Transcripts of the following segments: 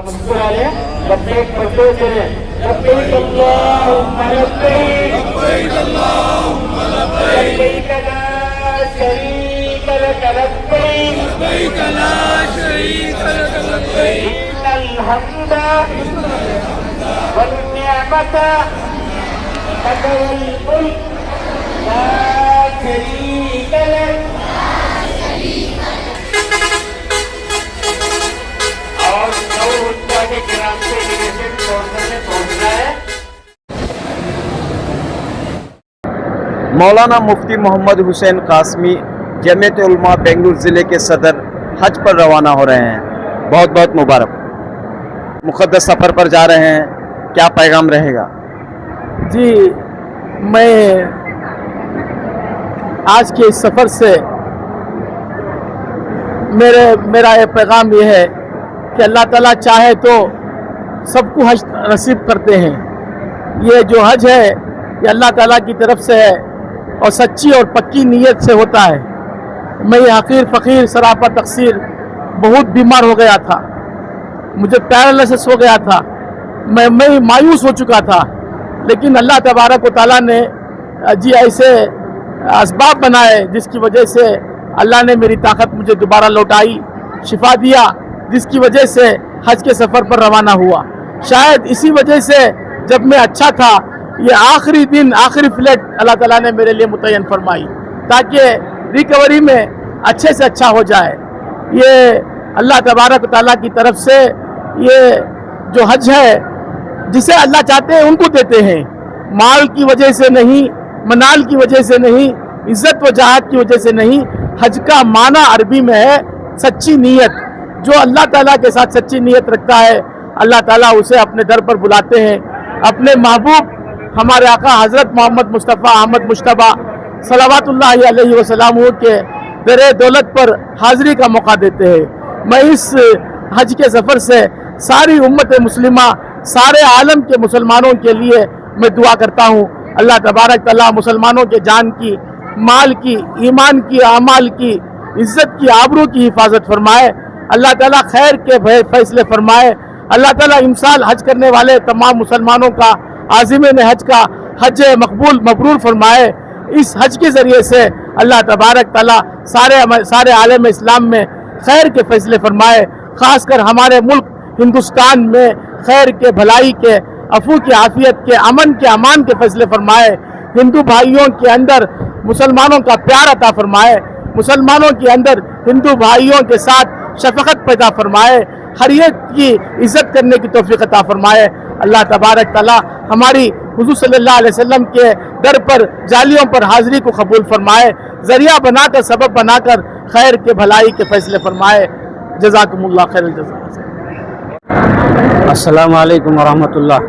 مسکرا لیں لبیک پڑھتے چلیں لبیک اللہم لبیک لبیک اللہم لبیک لا شریک لک لبیک لبیک لا شریک لک لبیک ان الحمد والنعمت لک والملک لا شریک لک. اور نو خطبہ کے کرام سے ایلیویشن کورنر میں پہنچنا ہے. مولانا مفتی محمد حسین قاسمی جمعیت علماء بنگلور ضلع کے صدر حج پر روانہ ہو رہے ہیں. بہت بہت مبارک. مقدس سفر پر جا رہے ہیں, کیا پیغام رہے گا؟ جی میں آج کے اس سفر سے میرا یہ پیغام یہ ہے کہ اللہ تعالیٰ چاہے تو سب کو حج نصیب کرتے ہیں. یہ جو حج ہے یہ اللہ تعالیٰ کی طرف سے ہے اور سچی اور پکی نیت سے ہوتا ہے. میں یہ حقیر فقیر سراپا تقصیر بہت بیمار ہو گیا تھا, مجھے پیرالائسس ہو گیا تھا, میں مایوس ہو چکا تھا, لیکن اللہ تبارک و تعالیٰ نے جی ایسے اسباب بنائے جس کی وجہ سے اللہ نے میری طاقت مجھے دوبارہ لوٹائی, شفا دیا, جس کی وجہ سے حج کے سفر پر روانہ ہوا. شاید اسی وجہ سے جب میں اچھا تھا یہ آخری دن آخری فلیٹ اللہ تعالیٰ نے میرے لیے متعین فرمائی تاکہ ریکوری میں اچھے سے اچھا ہو جائے. یہ اللہ تبارک و تعالیٰ کی طرف سے یہ جو حج ہے جسے اللہ چاہتے ہیں ان کو دیتے ہیں, مال کی وجہ سے نہیں, منال کی وجہ سے نہیں, عزت و جہاد کی وجہ سے نہیں. حج کا معنی عربی میں ہے سچی نیت. جو اللہ تعالیٰ کے ساتھ سچی نیت رکھتا ہے اللہ تعالیٰ اسے اپنے در پر بلاتے ہیں. اپنے محبوب ہمارے آقا حضرت محمد مصطفیٰ احمد مجتبیٰ صلوات اللہ علیہ وسلم کے در دولت پر حاضری کا موقع دیتے ہیں. میں اس حج کے سفر سے ساری امت مسلمہ, سارے عالم کے مسلمانوں کے لیے میں دعا کرتا ہوں. اللہ تبارک تعالیٰ مسلمانوں کے جان کی, مال کی, ایمان کی, اعمال کی, عزت کی, آبرو کی حفاظت فرمائے. اللہ تعالیٰ خیر کے فیصلے فرمائے. اللہ تعالیٰ امسال حج کرنے والے تمام مسلمانوں کا, عازمین حج کا حج مقبول مبرور فرمائے. اس حج کے ذریعے سے اللہ تبارک تعالیٰ سارے عالم اسلام میں خیر کے فیصلے فرمائے. خاص کر ہمارے ملک ہندوستان میں خیر کے, بھلائی کے, عفو کی, عافیت کے, امن کے, امان کے فیصلے فرمائے. ہندو بھائیوں کے اندر مسلمانوں کا پیار عطا فرمائے. مسلمانوں کے اندر ہندو بھائیوں کے ساتھ شفقت پیدا فرمائے. ہر ایک کی عزت کرنے کی توفیق عطا فرمائے. اللہ تبارک تعالیٰ ہماری حضور صلی اللہ علیہ وسلم کے در پر جالیوں پر حاضری کو قبول فرمائے. ذریعہ بنا کر, سبب بنا کر خیر کے, بھلائی کے فیصلے فرمائے. جزاکم اللہ خیر الجزا. السلام علیکم ورحمۃ اللہ.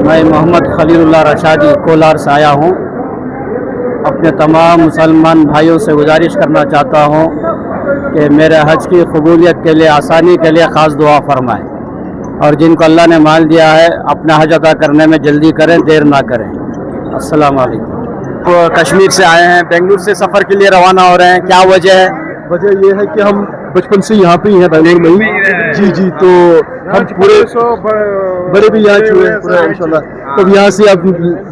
میں محمد خلیل اللہ رشادی کولار سے آیا ہوں. اپنے تمام مسلمان بھائیوں سے گزارش کرنا چاہتا ہوں کہ میرے حج کی قبولیت کے لیے, آسانی کے لیے خاص دعا فرمائیں, اور جن کو اللہ نے مال دیا ہے اپنا حج ادا کرنے میں جلدی کریں, دیر نہ کریں. السلام علیکم. کشمیر سے آئے ہیں, بنگلور سے سفر کے لیے روانہ ہو رہے ہیں, کیا وجہ ہے؟ وجہ یہ ہے کہ ہم بچپن سے یہاں پہ ہی ہیں, بنگلور میں ہی. جی تو ہم پورے بڑے بھی یہاں چھوئے ہیں پورا انشاءاللہ. تو یہاں سے اب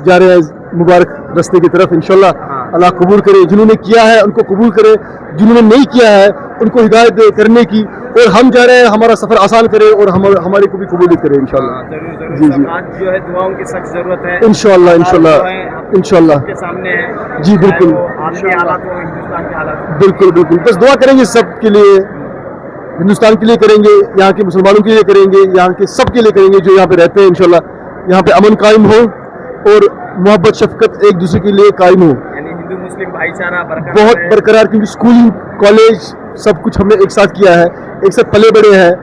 جا رہے ہیں مبارک رستے کی طرف. انشاءاللہ اللہ قبول کرے, جنہوں نے کیا ہے ان کو قبول کرے, جنہوں نے نہیں کیا ہے ان کو ہدایت کرنے کی, اور ہم جا رہے ہیں ہمارا سفر آسان کرے اور ہمارے کو بھی قبولیت کرے انشاءاللہ. جی جو ہے دعاؤں کی سخت ضرورت ہے انشاءاللہ انشاءاللہ. جی بالکل بالکل بالکل. بس دعا کریں گے سب کے لیے, ہندوستان کے لیے کریں گے, یہاں کے مسلمانوں کے لیے کریں گے, یہاں کے سب کے لیے کریں گے جو یہاں پہ رہتے ہیں. انشاءاللہ یہاں پہ امن قائم ہو اور محبت شفقت ایک دوسرے کے لیے قائم ہو, ہندو مسلم بھائی چارہ بہت برقرار. کیونکہ اسکولنگ, کالج سب کچھ ہم نے ایک ساتھ کیا ہے, ایک ساتھ پلے بڑے ہیں,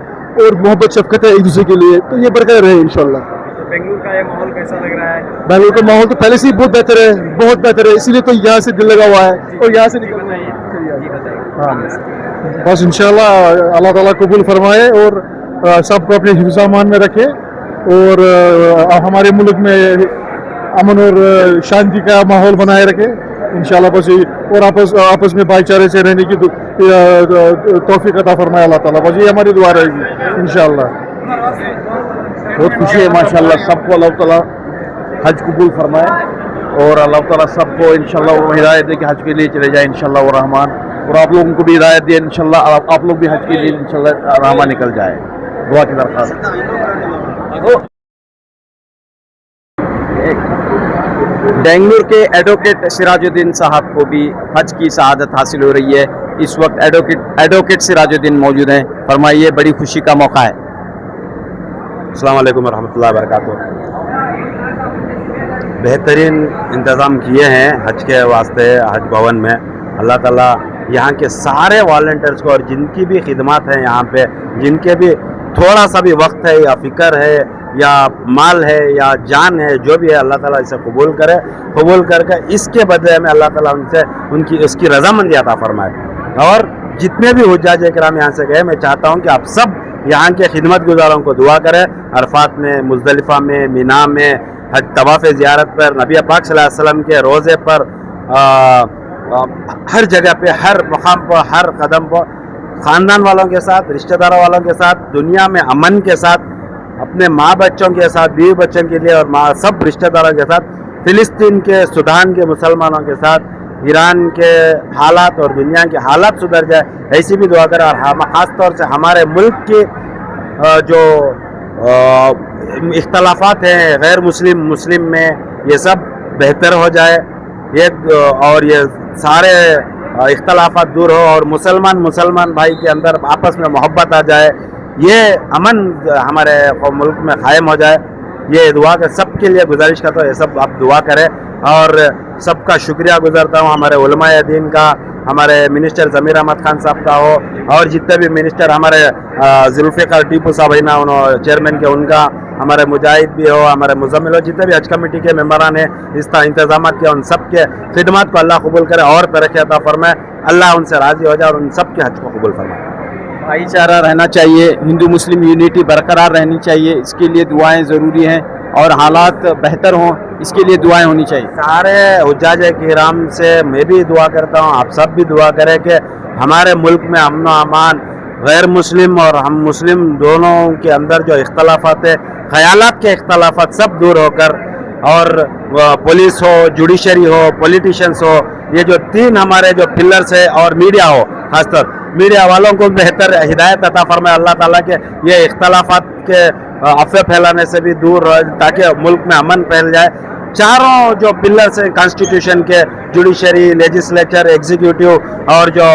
اور محبت شفقت ہے ایک دوسرے کے لیے, تو یہ برقرار رہے انشاءاللہ. بنگلور کا یہ ماحول کیسا لگ رہا ہے؟ بنگلور کا ماحول تو پہلے سے ہی بہت بہتر ہے, بہت بہتر ہے, اسی لیے تو یہاں سے دل لگا ہوا ہے اور یہاں سے نکل رہے ہیں. ہاں بس انشاءاللہ اللہ تعالیٰ قبول فرمائے اور سب کو اپنے حفظ امان میں رکھے, اور ہمارے ملک میں امن اور شانتی کا ماحول بنائے رکھے انشاءاللہ. بس اور آپس میں بھائی چارے سے رہنے کی توفیق عطا فرمائے اللہ تعالیٰ. بس یہ ہماری دعا رہے گی انشاءاللہ. बहुत खुशी है माशाल्लाह, सबको अल्लाह ताला हज कबूल फरमाए और अल्लाह ताला सबको इंशाल्लाह वो हिदायत दे कि हज के लिए चले जाए इंशाल्लाह वो रहमान, और आप लोगों को भी हिदायत दे इंशाल्लाह आप लोग भी हज के लिए इंशाल्लाह रहमान निकल जाए, दुआ की दरख्वास्त। बेंगलुरु के एडवोकेट सिराजुद्दीन साहब को भी हज की शहादत हासिल हो रही है। इस वक्त एडवोकेट सिराजुद्दीन मौजूद हैं। फरमाइए, बड़ी खुशी का मौका है। अस्सलाम वालेकुम रहमतुल्लाहि व बरकातुहू। बेहतरीन इंतज़ाम किए हैं हज के वास्ते हज भवन में। अल्लाह ताला यहाँ के सारे वॉलंटियर्स को और जिनकी भी खिदमत है यहाँ पे, जिनके भी थोड़ा सा भी वक्त है या फ़िक्र है या माल है या जान है, जो भी है अल्लाह ताला इसे कबूल करे, कबूल करके इसके बदले में अल्लाह ताला उनसे उसकी रज़ामंदी अता फरमाए। और जितने भी हुज्जाज इकराम यहाँ से गए, मैं चाहता हूँ कि आप सब यहाँ के खिदमत गुजारों को दुआ करें। अरफात में, मुज़दलिफ़ा में, मिना में, हज तवाफ़ ज़ियारत पर, नबी पाक सल्लल्लाहु अलैहि वसल्लम के रोज़े पर, हर जगह पे, हर मकाम पर, हर कदम पर ख़ानदान वालों के साथ, रिश्तेदारों वालों के साथ, दुनिया में अमन के साथ, अपने माँ बच्चों के साथ, बीवी बच्चों के लिए और सब रिश्तेदारों के साथ, फ़िलिस्तीन के, सूडान के मुसलमानों के साथ, ईरान के हालात और दुनिया के हालात सुधर जाए, ऐसी भी दुआ करें। और हम ख़ास तौर से हमारे मुल्क के जो इख्तलाफात हैं गैर मुस्लिम में, ये सब बेहतर हो जाए, और ये सारे इख्तलाफात दूर हो और मुसलमान भाई के अंदर आपस में मोहब्बत आ जाए, ये अमन हमारे मुल्क में कायम हो जाए। ये दुआ कर सबके लिए गुजारिश करता हूँ, ये सब आप दुआ करें। और सबका शुक्रिया गुजारता हूँ, हमारे उलमाए दीन का, हमारे मिनिस्टर ज़मीर अहमद खान साहब का हो, और जितने भी मिनिस्टर हमारे जुल्फ़िकार टीपू साहब है ना, उन्होंने चेयरमैन के, उनका, हमारे मुजाहिद भी हो, हमारे मुज़म्मिल हो, जितने भी हज कमेटी के मेम्बरान हैं, इस तरह इंतजाम किया, उन सब के खिदमत को अल्लाह कबूल करे और तरक्की अता फरमाए। अल्लाह उनसे राज़ी हो जाए और उन सब के हज को कबूल फरमाए। भाईचारा रहना चाहिए, हिंदू मुस्लिम यूनिटी बरकरार रहनी चाहिए, इसके लिए दुआएं ज़रूरी हैं, और हालात बेहतर हों इसके लिए दुआएं होनी चाहिए। सारे हुज्जाज किराम से मैं भी दुआ करता हूँ, आप सब भी दुआ करें कि हमारे मुल्क में अमन व अमान, गैर मुस्लिम और हम मुस्लिम दोनों के अंदर जो इख्तलाफात है, ख़यालात के इख्तलाफात सब दूर होकर, और पुलिस हो, जुडिशरी हो, पॉलिटिशियंस हो, ये जो तीन हमारे जो पिलर्स है, और मीडिया हो, खासकर मीडिया वालों को बेहतर हिदायत अता फरमाए अल्लाह ताला के, ये इख्तलाफात के अफवाह फैलाने से भी दूर रहे, ताकि मुल्क में अमन फैल जाए। चारों जो पिलर्स हैं कॉन्स्टिट्यूशन के, जुडिशरी, लेजिस्लेचर, एग्जीक्यूटिव और जो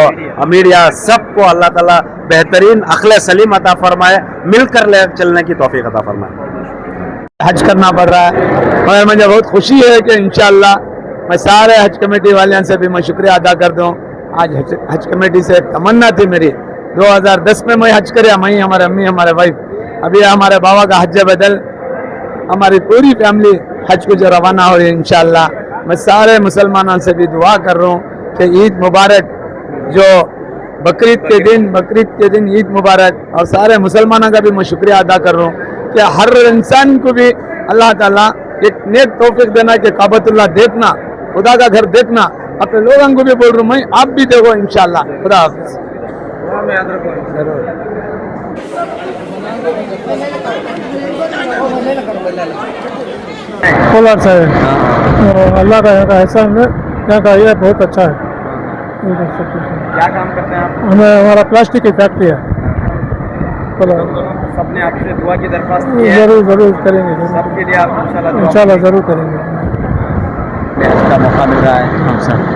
मीडिया, सबको अल्लाह ताला बेहतरीन अक्ल सलीम अता फरमाए, मिलकर ले चलने की तौफीक अता फरमाए। हज करना पड़ रहा है, मगर मुझे बहुत खुशी है कि इंशाअल्लाह मैं सारे हज कमेटी वालों से भी मैं शुक्रिया अदा कर दूँ। आज हज कमेटी से तमन्ना थी मेरी, 2010 में मैं हज करे, मैं, हमारे अम्मी, हमारे वाइफ, अभी हमारे बाबा का हज बदल, हमारी पूरी फैमिली हज को जो रवाना हो रही है इंशाअल्लाह। मैं सारे मुसलमानों से भी दुआ कर रहा हूँ कि ईद मुबारक, जो बकरीद के दिन ईद मुबारक, और सारे मुसलमानों का भी मैं शुक्रिया अदा कर रहा हूँ कि हर इंसान को भी अल्लाह ताला एक नेक तौफीक देना कि काबतुल्लाह देखना, खुदा का घर देखना। अपने लोगों को भी बोल रहा हूँ मैं, आप भी देखो इंशाअल्लाह। खुदा हाफिज़। कोलार से अल्लाह का यहाँ का एहसान है, यहाँ का ये बहुत अच्छा है। क्या काम करते हैं आप? हमें, हमारा प्लास्टिक की फैक्ट्री है कोलार। सबने आपसे दुआ की दरख्वास्त की है, जरूर करेंगे, सबके लिए आप इंशाल्लाह जरूर करेंगे। का मौका मिल रहा है।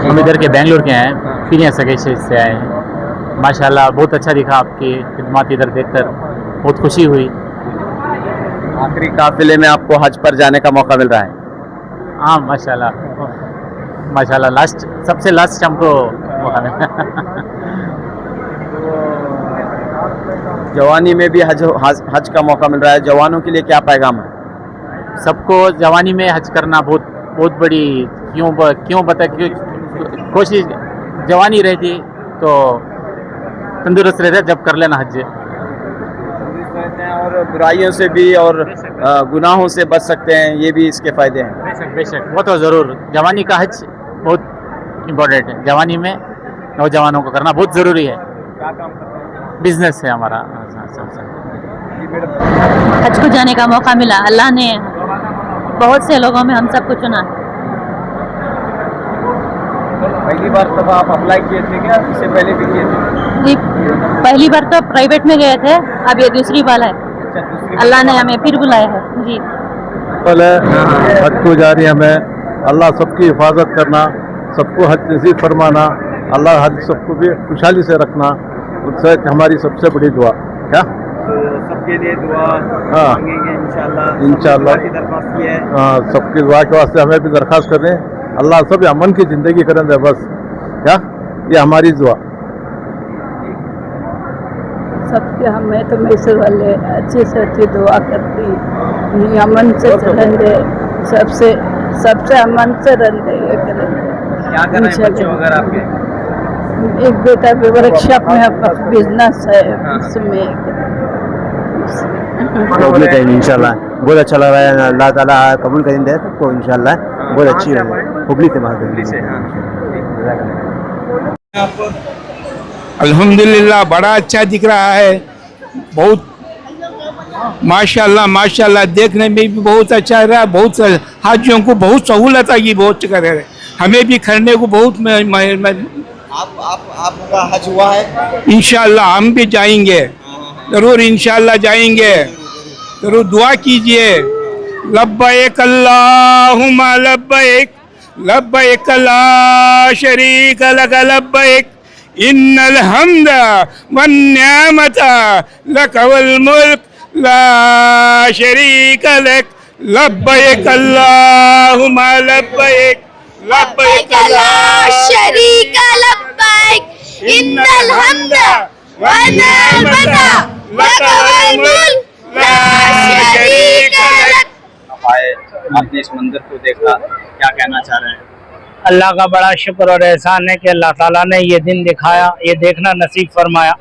हम इधर के बेंगलोर के हैं, फिर यहाँ सगे से आए हैं। माशाल्लाह बहुत अच्छा दिखा, आपकी खिदमत इधर देखकर बहुत खुशी हुई। आखिरी काफिले में आपको हज पर जाने का मौका मिल रहा है। हाँ माशाल्लाह लास्ट, सबसे लास्ट हमको मौका मिला। जवानी में भी हज का मौका मिल रहा है, जवानों के लिए क्या पैगाम है? सबको जवानी में हज करना बहुत बड़ी, क्यों बता, कोशिश जवानी रहती तो तंदुरुस्त रहते, जब कर लेना हज, और बुराइयों से भी और गुनाहों से बच सकते हैं, ये भी इसके फ़ायदे हैं। बेशक वो तो ज़रूर, जवानी का हज बहुत इम्पोर्टेंट है। जवानी में नौजवानों को करना बहुत ज़रूरी है। क्या काम करते हैं? बिजनेस है हमारा। हज को जाने का मौका मिला। अल्लाह ने बहुत से लोगों में हम सबको चुना। पहली बार तब आप अप्लाई किए थे क्या, इससे पहले भी किए थे? जी, पहली बार तो प्राइवेट में गए थे, अब ये दूसरी बार है। अल्लाह ने हमें फिर बुलाया है। जी पहले हज को जा रही हमें, अल्लाह सबकी हिफाजत करना, सबको हज नसीब फरमाना, अल्लाह हज सबको भी खुशहाली से रखना, उससे हमारी सबसे बड़ी दुआ। क्या तो सबके लिए दुआ हाँ मांगेंगे इंशाल्लाह। इंशाल्लाह की दरख्वास्त की है। हाँ, सबकी दुआ के वास्ते हमें भी दरख्वास्त कर रहे हैं, अल्लाह सब अमन की ज़िंदगी करें दे बस। क्या ये हमारी दुआ। सबके हमें तो मैसूर वाले अच्छी से अच्छी दुआ करती, अमन से चलेंगे, सबसे अमन से रहेंगे। ये करेंगे। क्या कर रहे हैं बच्चे वगैरह आपके? एक बेटा वर्कशॉप में बिजनेस है, उसमें इंशाल्लाह बहुत अच्छा लग रहा है। अल्लाह ताला कबूल करेंगे सबको इंशाल्लाह। बहुत अच्छी है हुबली से अल्हम्दुलिल्लाह बड़ा अच्छा दिख रहा है। बहुत माशाल्लाह माशाल्लाह, देखने में भी बहुत अच्छा लग रहा है। बहुत हाजियों को बहुत सहूलत आएगी, बहुत कर रहे हैं। हमें भी करने को बहुत आपका हज हुआ है? इंशाल्लाह हम भी जाएंगे, जरूर इंशाल्लाह जाएंगे। जरूर दुआ कीजिए। लब्बैक अल्लाहुम्मा लब्बैक, लब्बैक ला शरीक लक लब्बैक, इन्नल हम्दा वन निअमता लक वल मुल्क ला शरीक लक, लब्बैक अल्लाहुम्मा लब्बैक, लब्बैक ला शरीक लब्बैक, इन्नल हम्दा वन निअमता लक वल मुल्क ला शरीक लक। आपने इस मंदिर को देखा, क्या कहना चाह रहे हैं? अल्लाह का बड़ा शुक्र और एहसान है कि अल्लाह ताला ने ये दिन दिखाया, ये देखना नसीब फरमाया।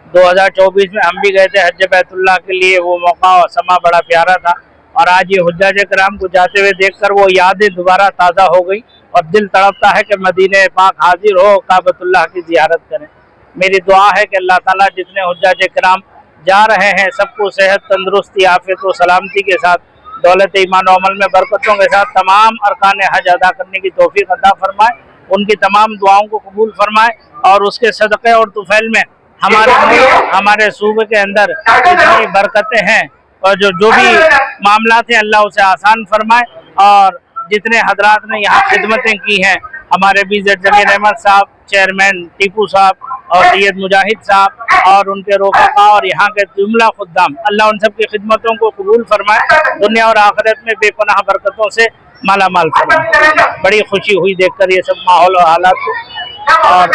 2024 में हम भी गए थे हज बैतुल्लाह के लिए, वो मौका और समा बड़ा प्यारा था। और आज ये हुज्जाज कराम को जाते हुए देखकर वो यादें दोबारा ताज़ा हो गई और दिल तड़पता है कि मदीने पाक हाजिर हो, काबतुल्लाह की ज़ियारत करें। मेरी दुआ है कि अल्लाह ताला जितने हुज्जाज कराम जा रहे हैं सबको सेहत, तंदुरुस्ती, आफियत और सलामती के साथ, दौलत ईमान और अमल में बरकतों के साथ तमाम अरकान हज अदा करने की तौफीक अता फरमाए, उनकी तमाम दुआओं को कबूल फरमाए और उसके सदक़े और तुफैल में हमारे सूबे के अंदर जितनी बरकतें हैं और जो भी मामलात हैं अल्लाह उसे आसान फरमाए। और जितने हजरात ने यहाँ खिदमतें की हैं, हमारे बीजेड जमीर अहमद साहब, चेयरमैन टीपू साहब और सैयद मुजाहिद साहब और उनके रोफ़ा और यहाँ के जुमला खुद्दाम, अल्लाह उन सब की खिदमतों को कबूल फरमाए, दुनिया और आखिरत में बेपनाह बरकतों से माला माल फरमाए। बड़ी खुशी हुई देखकर ये सब माहौल और हालात को। और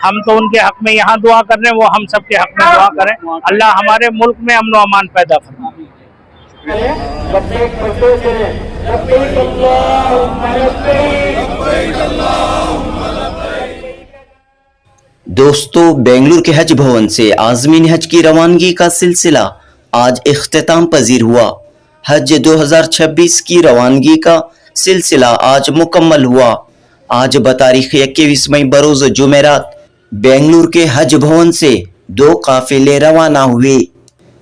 हम तो उनके हक में यहाँ दुआ कर रहे हैं, वो हम सब के हक में दुआ करें। अल्लाह हमारे मुल्क में अमन व अमान पैदा फरमाए। दोस्तों, बेंगलुरु के हज भवन से आज़मीन हज की रवानगी का सिलसिला आज इख्तिताम पजीर हुआ। हज 2026 की रवानगी का सिलसिला आज मुकम्मल हुआ। आज बतारीख 21 मई बरोज़ जुमेरात बेंगलुरु के हज भवन से 2 काफिले रवाना हुए।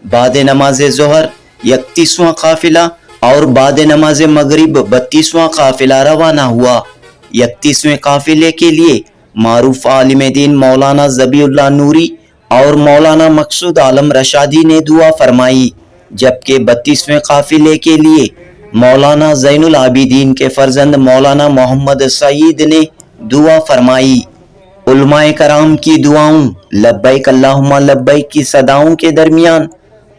बाद नमाज ज़ोहर 31वां काफिला और बाद नमाज मगरिब 32वां काफिला रवाना हुआ। 31वें काफिले के लिए मारूफ आलिम दीन मौलाना ज़बीउल्लाह नूरी और मौलाना मकसूद आलम रशादी ने दुआ फरमाई, जबकि 32वें काफिले के लिए मौलाना ज़ैनुल आबिदीन के फर्जंद मौलाना मोहम्मद सईद ने दुआ फरमाई। उलमाए कराम की दुआओं, लब्बैक अल्लाहुम्मा लब्बैक की सदाओं के दरमियान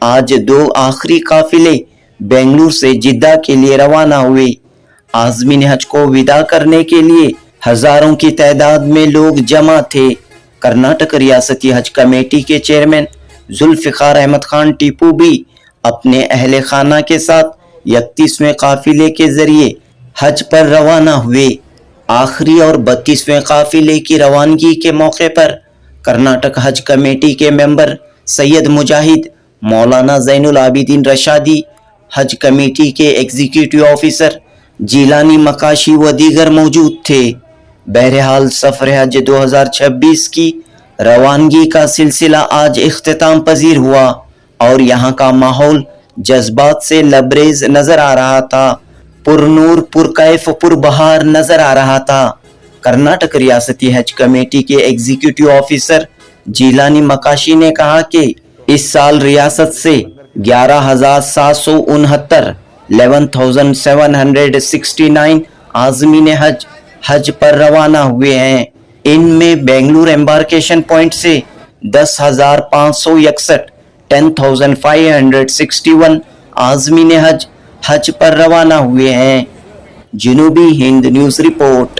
आज 2 आखिरी काफिले बेंगलुरु से जिद्दा के लिए रवाना हुए। आज़मीन हज को विदा करने के लिए हजारों की तादाद में लोग जमा थे। कर्नाटक रियासती हज कमेटी के चेयरमैन जुल्फ़िकार अहमद खान टीपू भी अपने अहले खाना के साथ 31वें काफिले के जरिए हज पर रवाना हुए। आखिरी और 32वें काफिले की रवानगी के मौके पर कर्नाटक हज कमेटी के मेंबर सैयद मुजाहिद, मौलाना ज़ैनुल आबिदीन रशादी, हज कमेटी के एग्जीक्यूटिव ऑफिसर जीलानी मकाशी व दीगर मौजूद थे। बहरहाल सफ़र हज 2026 की रवानगी का सिलसिला आज इख्तिताम पजीर हुआ। और यहाँ का माहौल जज्बात से लबरेज नजर आ रहा था, पुरनूर पुरकैफ पुरबहार नजर आ रहा था। कर्नाटक रियासती हज कमेटी के एग्जीक्यूटिव ऑफिसर जीलानी मकाशी ने कहा कि इस साल रियासत से 11,769 11,769 आज़मीन हज पर रवाना हुए हैं। इनमें बेंगलुरु एम्बार्केशन पॉइंट से 10,561 10,561 आज़मीन हज पर रवाना हुए हैं। जनूबी हिंद न्यूज़ रिपोर्ट।